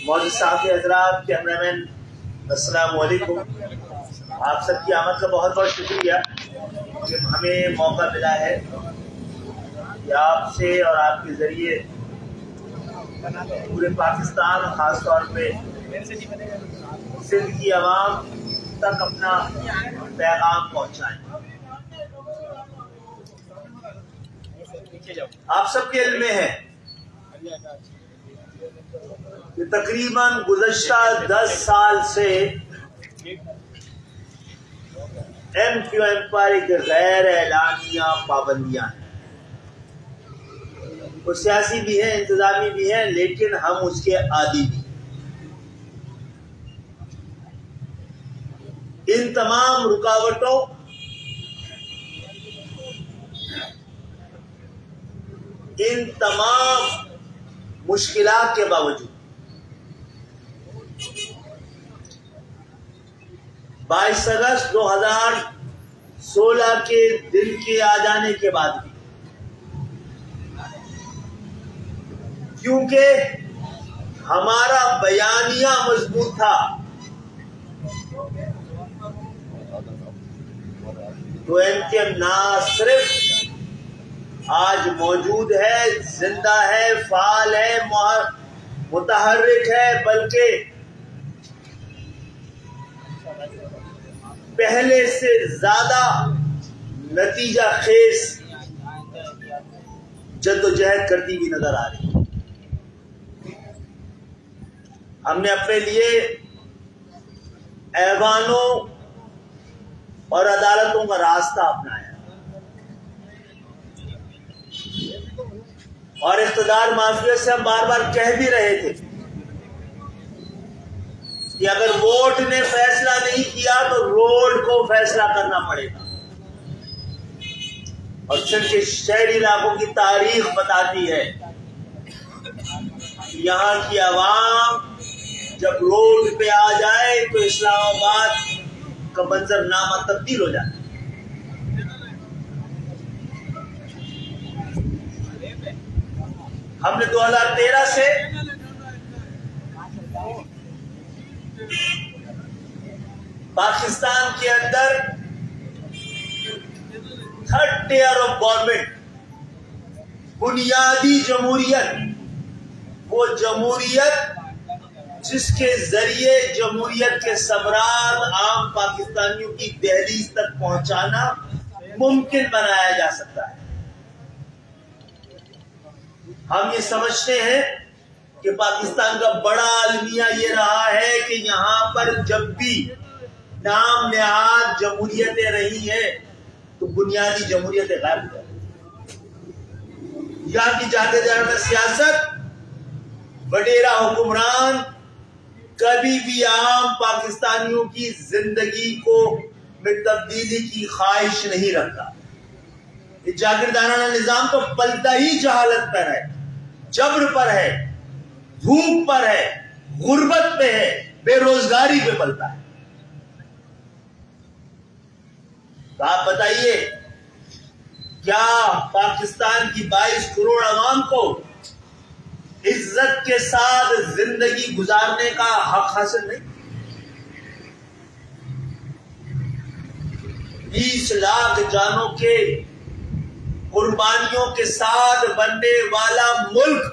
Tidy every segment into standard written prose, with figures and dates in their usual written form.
मौजूद साहब हजरात, कैमरामैन, अस्सलाम वालेकुम। आप सबकी आमद का बहुत बहुत शुक्रिया कि हमें मौका मिला है कि आपसे और आपके ज़रिए पूरे पाकिस्तान और ख़ास तौर पे सिंध की आवाम तक अपना पैगाम पहुँचाएं। आप सबके इल्म में है कि तकरीबन गुज़श्ता 10 साल से MQM पर एक गैर एलानिया पाबंदियां हैं। वो सियासी भी है, इंतजामी भी है, लेकिन हम उसके आदी भी। इन तमाम रुकावटों, इन तमाम मुश्किलात के बावजूद 22 अगस्त 2016 के दिन के आ जाने के बाद भी, क्योंकि हमारा बयानिया मजबूत था, तो MQM ना सिर्फ आज मौजूद है, जिंदा है, फाल है, मुतहर्रिक है, बल्कि पहले से ज्यादा नतीजा खेज जद्दोजहद करती हुई नजर आ रही है। हमने अपने लिए ऐवानों और अदालतों का रास्ता अपनाया और इख्तिदार माफिया से हम बार बार कह भी रहे थे कि अगर वोट ने फैसला नहीं किया तो रोड को फैसला करना पड़ेगा। और सिंध के शहरी इलाकों की तारीख बताती है कि यहाँ की आवाम जब रोड पे आ जाए तो इस्लामाबाद का मंजरनामा तब्दील हो जाए। हमने 2013 से पाकिस्तान के अंदर थर्ड टियर ऑफ गवर्नमेंट, बुनियादी जमहूरियत, वो जमहूरियत जिसके जरिए जमहूरियत के सम्राट आम पाकिस्तानियों की दहलीज तक पहुंचाना मुमकिन बनाया जा सकता है। हम ये समझते हैं कि पाकिस्तान का बड़ा अलमिया ये रहा है कि यहाँ पर जब भी नाम नेहाद जमहूरियतें रही हैं तो बुनियादी जमहूरियतें गायब हो गई। यहाँ की जागीरदाराना सियासत, वडेरा हुक्मरान कभी भी आम पाकिस्तानियों की जिंदगी को में तब्दीली की ख्वाहिश नहीं रखता। ये जागीरदाराना निजाम तो पलता ही जहालत पर है, जबर पर है, भूख पर है, गुर्बत पे है, बेरोजगारी पे पलता है। तो आप बताइए, क्या पाकिस्तान की 22 करोड़ आवाम को इज्जत के साथ जिंदगी गुजारने का हक हासिल नहीं? 20 लाख जानों के कुर्बानियों के साथ बनने वाला मुल्क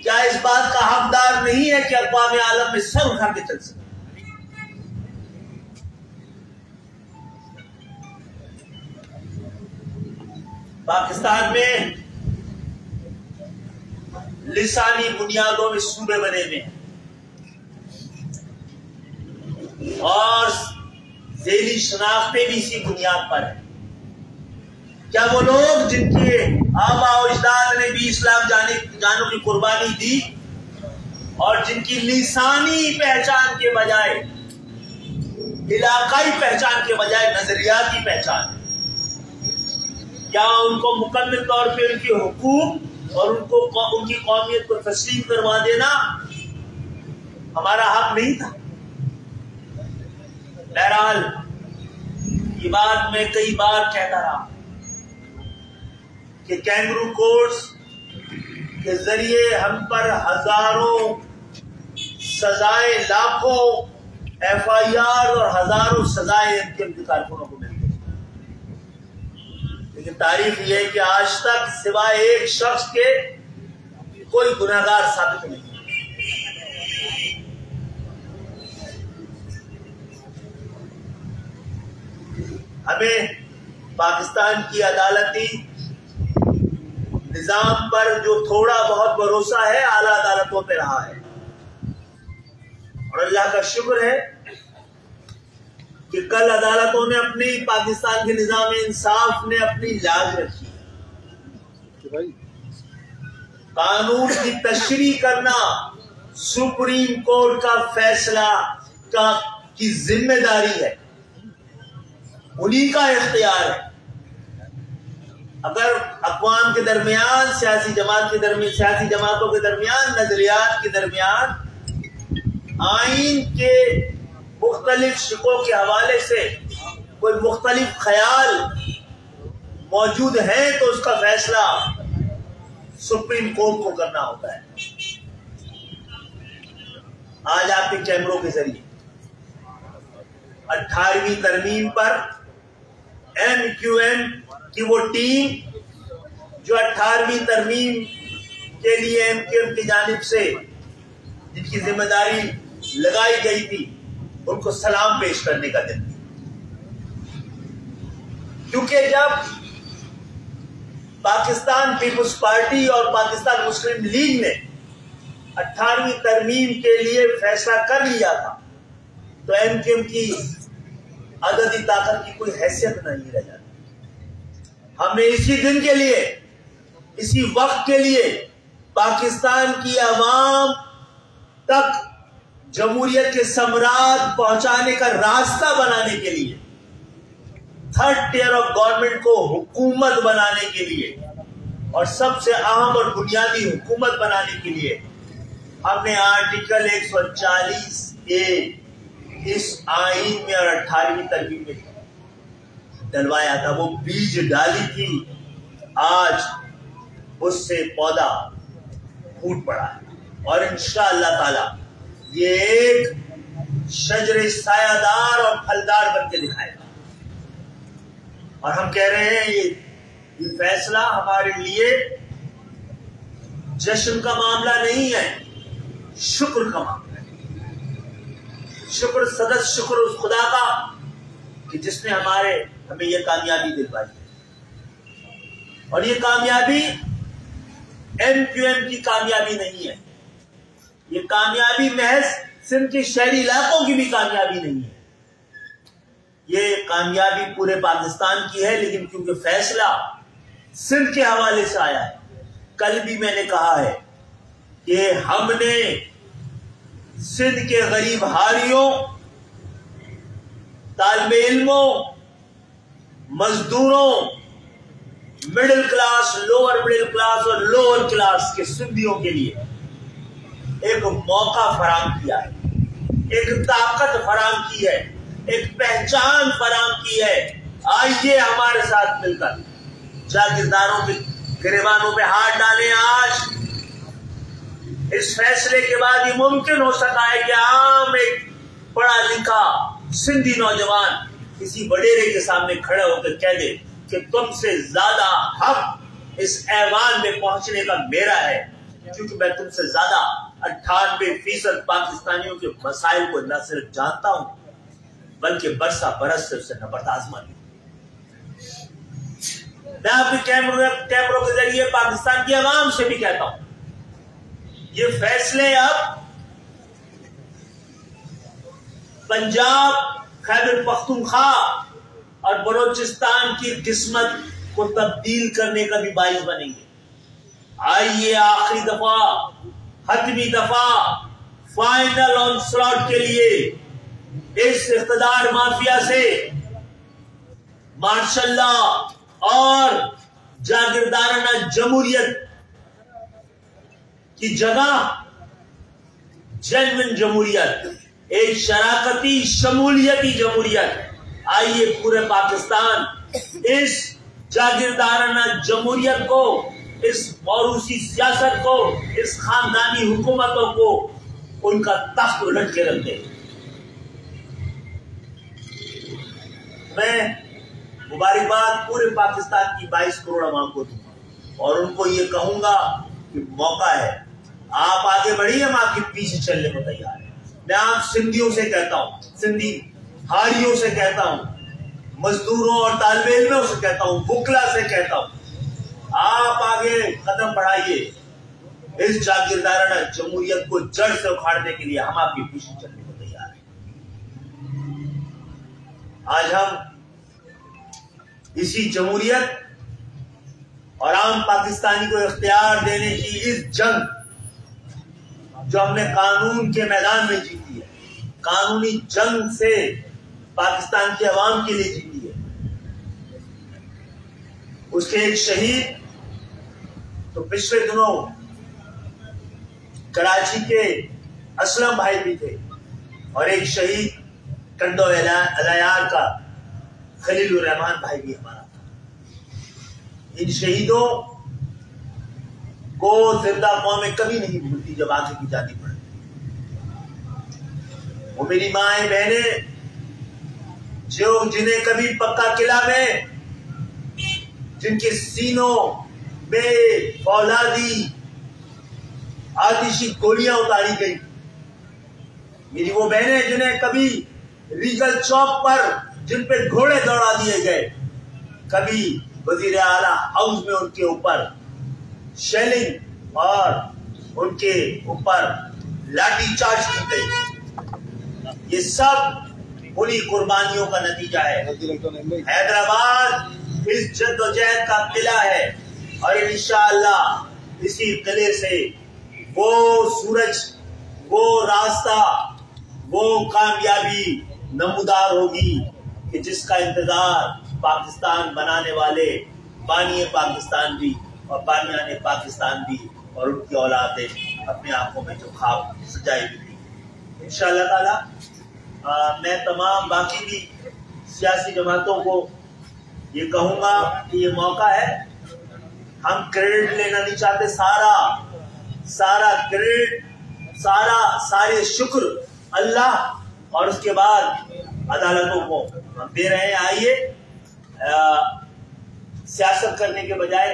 क्या इस बात का हकदार नहीं है कि अक़वाम आलम में सर उठा के चल सके? पाकिस्तान में लिसानी बुनियादों में सूबे बने हुए हैं और ज़ेली शनाख्तें भी इसी बुनियाद पर है। क्या वो लोग जिनके आबा और अजदाद ने 20 लाख जानों की कुर्बानी दी और जिनकी लिसानी पहचान के बजाय, इलाकाई पहचान के बजाय नजरियाती पहचान, क्या उनको मुकम्मल तौर पे उनके हुकूक और उनकी कौमियत को तस्लीम करवा देना हमारा हक नहीं था? बहरहाल ये बात मैं कई बार कहता रहा कि कैंगरू कोर्ट्स के जरिए हम पर हजारों सजाएं, लाखों FIR और हजारों सजाएं MQM के कारकुनों को मिलती हैं। लेकिन तारीफ यह है कि आज तक सिवाय एक शख्स के कोई गुनहगार साबित नहीं। हमें पाकिस्तान की अदालती निजाम पर जो थोड़ा बहुत भरोसा है आला अदालतों पे रहा है, और अल्लाह का शुक्र है कि कल अदालतों ने अपनी, पाकिस्तान के निजाम इंसाफ ने अपनी लाज रखी। कानून की तशरीह करना सुप्रीम कोर्ट का फैसला की जिम्मेदारी है, उन्हीं का इख्तियार है। अगर अक़वाम के दरमियान, सियासी जमातों के दरमियान, नजरियात के दरमियान आइन के मुख्तलिफ शिकों के हवाले से कोई मुख्तलिफ ख्याल मौजूद है तो उसका फैसला सुप्रीम कोर्ट को करना होता है। आज आपके कैमरों के जरिए 18वीं तरमीम पर MQM की वो टीम जो 18वीं तरमीम के लिए MQM की जानिब से जिनकी जिम्मेदारी लगाई गई थी, उनको सलाम पेश करने का दिन था। क्योंकि जब पाकिस्तान पीपुल्स पार्टी और पाकिस्तान मुस्लिम लीग ने 18वीं तरमीम के लिए फैसला कर लिया था, तो MQM की अददी ताकत की कोई हैसियत नहीं रह जाती। हमने इसी दिन के लिए, इसी वक्त के लिए पाकिस्तान की आवाम तक जमहूरियत के सम्राट पहुंचाने का रास्ता बनाने के लिए, थर्ड टियर ऑफ गवर्नमेंट को हुकूमत बनाने के लिए और सबसे अहम और बुनियादी हुकूमत बनाने के लिए हमने आर्टिकल 140A इस आइन में और 18वीं तरमीम में डलवाया था। वो बीज डाली थी, आज उससे पौधा फूट पड़ा है और इंशाअल्लाह ताला ये एक शजरे सायादार और फलदार बन के दिखाएगा। और हम कह रहे हैं ये फैसला हमारे लिए जश्न का मामला नहीं है, शुक्र का मामला है। शुक्र उस खुदा का कि जिसने हमें ये कामयाबी दिलवाई। और ये कामयाबी MQM की कामयाबी नहीं है, ये कामयाबी महज सिंध के शहरी इलाकों की भी कामयाबी नहीं है, ये कामयाबी पूरे पाकिस्तान की है। लेकिन क्योंकि फैसला सिंध के हवाले से आया है, कल भी मैंने कहा है कि हमने सिंध के गरीब हारियों, तालिब इल्मों, मजदूरों, middle class, lower middle class और लोअर क्लास के सिंधियों के लिए एक मौका फराम किया है, एक ताकत फराम की है, एक पहचान फराम की है। आइए हमारे साथ मिलकर जागीरदारों के गिरेबानों पे हाथ डालें। आज इस फैसले के बाद ये मुमकिन हो सका है कि आम एक पढ़ा लिखा सिंधी नौजवान किसी वडेरे के सामने खड़े होकर कह दे कि तुमसे ज्यादा हक इस ऐवान में पहुंचने का मेरा है, क्योंकि मैं तुमसे ज्यादा 98% पाकिस्तानियों के मसाइल को न सिर्फ जानता हूं बल्कि बरसा बरस से उससे नफरत आजमा ली। मैं अपने कैमरों के जरिए पाकिस्तान की आवाम से भी कहता हूं, ये फैसले अब पंजाब, खैबर पख्तूनख्वा और बलोचिस्तान की किस्मत को तब्दील करने का भी बाइस बनेंगे। आइए आखिरी दफा, हतमी दफा, फाइनल ऑनस्लॉट के लिए इस इख्तिदार माफिया से मार्शल्लाह और जागीरदाराना जमहूरियत की जगह जेन्युइन जमहूरियत, एक शराकती शमूलियती जमहूरियत। आइए पूरे पाकिस्तान इस जागीरदाराना जमहूरियत को इस मौरूसी सियासत को, इस खानदानी हुकूमतों को उनका तख्त उलट के रख दे। मैं मुबारकबाद पूरे पाकिस्तान की 22 करोड़ आवाम को दूंगा और उनको ये कहूंगा कि मौका है, आप आगे बढ़िए, हम आपके पीछे चलने को तैयार है। मैं आप सिंधियों से कहता हूं, सिंधी हारियों से कहता हूं, मजदूरों और तालिब इल्मों से कहता हूं, बुकला से कहता हूं, आप आगे कदम बढ़ाइए। इस जागीरदाराना जमहूरियत को जड़ से उखाड़ने के लिए हम आपके पीछे चलने को तैयार हैं। आज हम इसी जमहूरियत और आम पाकिस्तानी को इख्तियार देने की इस जंग जो हमने कानून के मैदान में जीती है, कानूनी जंग से पाकिस्तान के अवाम के लिए जीती है, उसके एक शहीद तो पिछले दिनों कराची के असलम भाई भी थे और एक शहीद कंडो अलायार का खलीलुर रहमान भाई भी हमारा था। इन शहीदों को जिंदा कौमें कभी नहीं भूलती जब आंखें की जाती पड़ती। वो मेरी माएं बहनें जो जिन्हें कभी पक्का किला में, जिनके सीनों में फौलादी आतिशी गोलियां उतारी गई, मेरी वो बहनें जिन्हें कभी रीगल चौक पर जिन पे घोड़े दौड़ा दिए गए, कभी वजीर आला हाउस में उनके ऊपर शेलिंग और उनके ऊपर लाठी चार्ज की गई, ये सब उन्हीं कुर्बानियों का नतीजा है। हैदराबाद इस जद्दोजहद का किला है और इंशाअल्लाह इसी किले से वो सूरज, वो रास्ता, वो कामयाबी नमूदार होगी कि जिसका इंतजार पाकिस्तान बनाने वाले बानिए पाकिस्तान भी और बानियाने पाकिस्तान भी और उनकी औलादें अपने आंखों में जो ख्वाब सजाई हुई थी। इंशाअल्लाह ताला मैं तमाम बाकी भी सियासी जमातों को ये कहूंगा कि ये मौका है, हम क्रेडिट लेना नहीं चाहते, सारा क्रेडिट, सारे शुक्र अल्लाह और उसके बाद अदालतों को हम दे रहे हैं। आइए सियासत करने के बजाय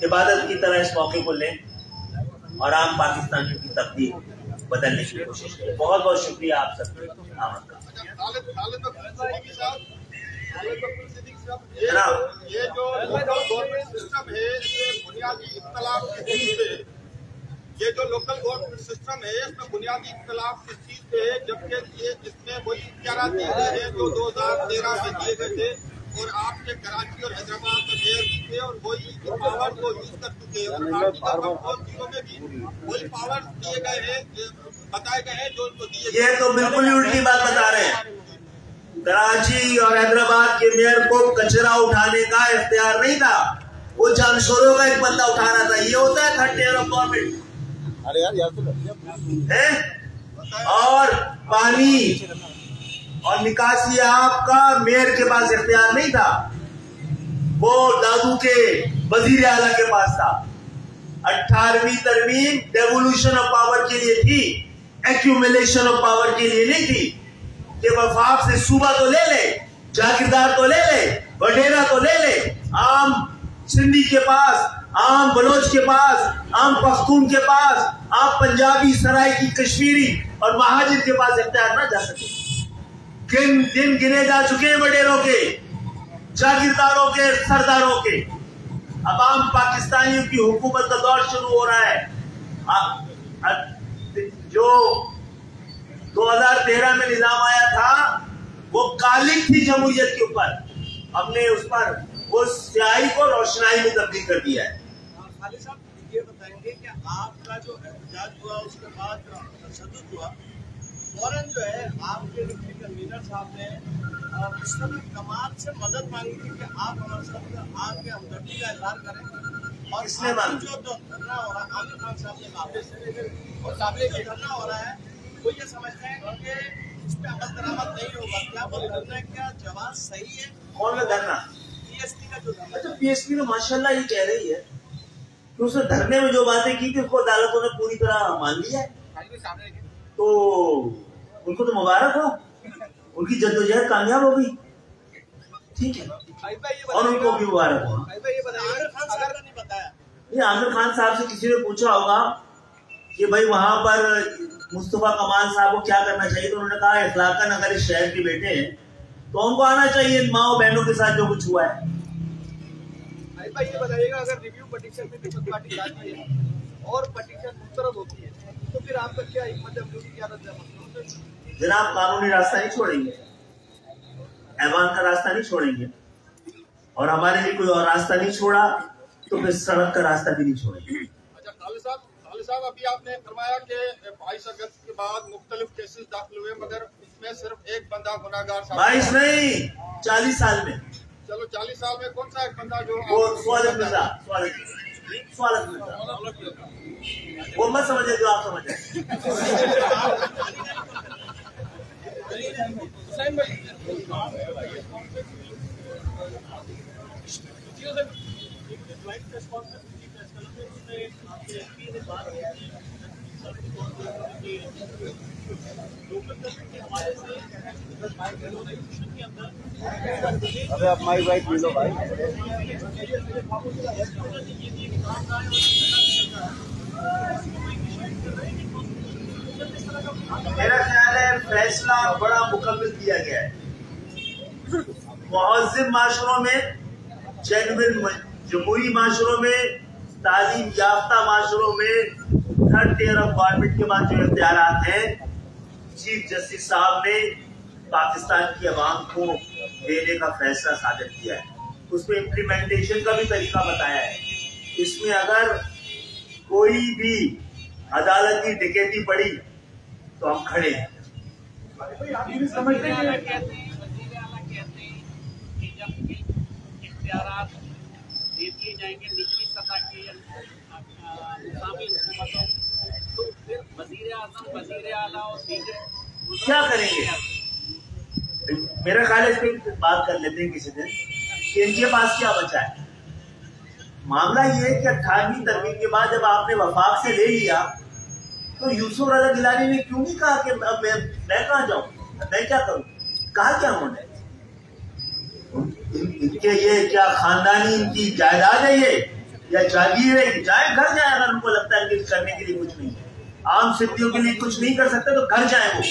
इबादत की तरह इस मौके को लें और आम पाकिस्तानियों की तकदीर बदलने की कोशिश करें। बहुत बहुत शुक्रिया आप सबके आमद का। ये जो लोकल गवर्नमेंट सिस्टम है, इसमें बुनियादी इख्तलाफ किस चीज से, ये जो लोकल गवर्नमेंट सिस्टम है इसमें बुनियादी इख्तलाफ किस चीज से है, जबकि ये इसमें वही इख्तियार दिए गए हैं जो 2013 में दिए गए थे और आपने कराची और हैदराबाद में मेयर भी थे और वही पावर को यूज कर चुके हैं। और चीजों में भी वही पावर दिए गए हैं, बताए गए हैं जो उनको दिए। ये तो बिल्कुल ही उल्टी बात बता रहे हैं। कराची और हैदराबाद के मेयर को कचरा उठाने का इख्तियार नहीं था, वो जानशोरों का एक बंदा उठा रहा था। ये होता है थर्ड ईयर ऑफ गवर्नमेंट। अरे यार तो और पानी और निकासी आपका मेयर के पास इख्तियार नहीं था, वो दादू के वजीर आला के पास था। 18वीं तरमीम डेवोल्यूशन ऑफ पावर के लिए थी, एक्यूमुलेशन ऑफ पावर के लिए नहीं थी कि वफाक से सूबा तो ले ले, जागीरदार तो ले ले, वडेरा तो ले ले, आम सिंधी के पास, आम बलोच के पास, आम पख्तून के पास, आम पंजाबी, सराइकी, कश्मीरी और महाजिर के पास इख्तियार ना जा सके। दिन गिने जा चुके हैं वडेरों के, जागीरदारों के, सरदारों के। अब आम पाकिस्तानियों की हुकूमत का दौर शुरू हो रहा है। जो 2013 में निजाम आया था वो कालिक थी जमहूरियत के ऊपर, हमने उस पर उस स्याही को रोशनाई में तब्दील कर दिया है। खालिद साहब ये बताएंगे कि आपका जो एहतजाज हुआ उसके बाद तशद्दुद हुआ, फौरन जो है आपके डिप्टी कन्वीनर साहब ने उस समय कमाल से मदद मांगी थी कि आप हमारे साथ आके हमदर्दी का इजहार करें। और इसने मांगी जो धरना हो रहा है, आमिर खान साहब ने काबिल और काबिल जो धरना हो रहा है वो ये समझते हैं कि इस पर अमल दरामद नहीं होगा। क्या वो धरना क्या जवाब सही है? कौन सा धरना? पीएसपी का जो धरना। अच्छा, पीएसपी तो माशाल्लाह ये कह रही है तो उसने धरने में जो बातें की थी उसको अदालतों ने पूरी तरह मान लिया है। तो उनको तो मुबारक हो, उनकी जद्दोजहद कामयाब हो गई, ठीक है, और उनको भी मुबारक हो। ये आमिर खान साहब से किसी ने पूछा होगा कि भाई वहां पर मुस्तफा कमाल साहब को क्या करना चाहिए, तो उन्होंने कहा इखलाकन अगर इस शहर के बेटे हैं तो उनको आना चाहिए माओ बहनों के साथ जो कुछ हुआ है। ये बताइएगा, अगर रिव्यू पिटीशन में पीपल्स पार्टी जाती है और पिटीशन मुस्तरद होती है तो फिर आपका क्या हिम्मत अमली की आदत है? जनाब कानूनी रास्ता नहीं छोड़ेंगे, ऐवान का रास्ता नहीं छोड़ेंगे, और हमारे लिए कोई और रास्ता नहीं छोड़ा तो फिर सड़क का रास्ता भी नहीं छोड़ेंगे। अच्छा खालिद साहब, अभी आपने फरमाया कि 22 अगस्त के बाद मुख्तलिफ केसेस दाखिल हुए, मगर उसमें सिर्फ एक बंदा गुनाहगार साबित 22 नहीं 40 साल में। चलो 40 साल में कौन सा एक बंदा जो वो स्वागत मिलता, वो मत समझे जो आप समझे। अबे आप माइक वाइक ले लो भाई। मेरा ख्याल है फैसला बड़ा मुकम्मल किया गया है। मुहज़्ज़िब माशरों में, जेन्युइन जमहूरी माशरों में, तालीम याफ्ता माशरों में थर्ड टियर ऑफ गवर्नमेंट के बाद जो इख्तियारात हैं चीफ जस्टिस साहब ने पाकिस्तान की अवाम को देने का फैसला साबित किया है। उसमें इम्प्लीमेंटेशन का भी तरीका बताया है। इसमें अगर कोई भी अदालती डकैती पड़ी तो हम खड़े हैं। दे दिए जाएंगे निचली सतह के मुकामी हुकूमतों, तो फिर वज़ीर आज़म, वज़ीर आला और दीगर क्या करेंगे? मेरा ख्याल है इस पर बात कर लेते हैं किसी दिन कि इनके पास क्या बचा है। मामला ये है कि 18वीं तरमीम के बाद जब आपने वफाक से ले लिया तो यूसुफ रज़ा गिलानी ने क्यों नहीं कहा कि अब मैं कहाँ जाऊं, मैं क्या करूं? कहा क्या उन्होंने? इनके ये क्या खानदानी इनकी जायदाद है ये या जागीर है? जाए घर जाए, अगर उनको लगता है कि करने के लिए कुछ नहीं है, आम सिद्धियों के लिए कुछ नहीं कर सकते तो घर जाए वो।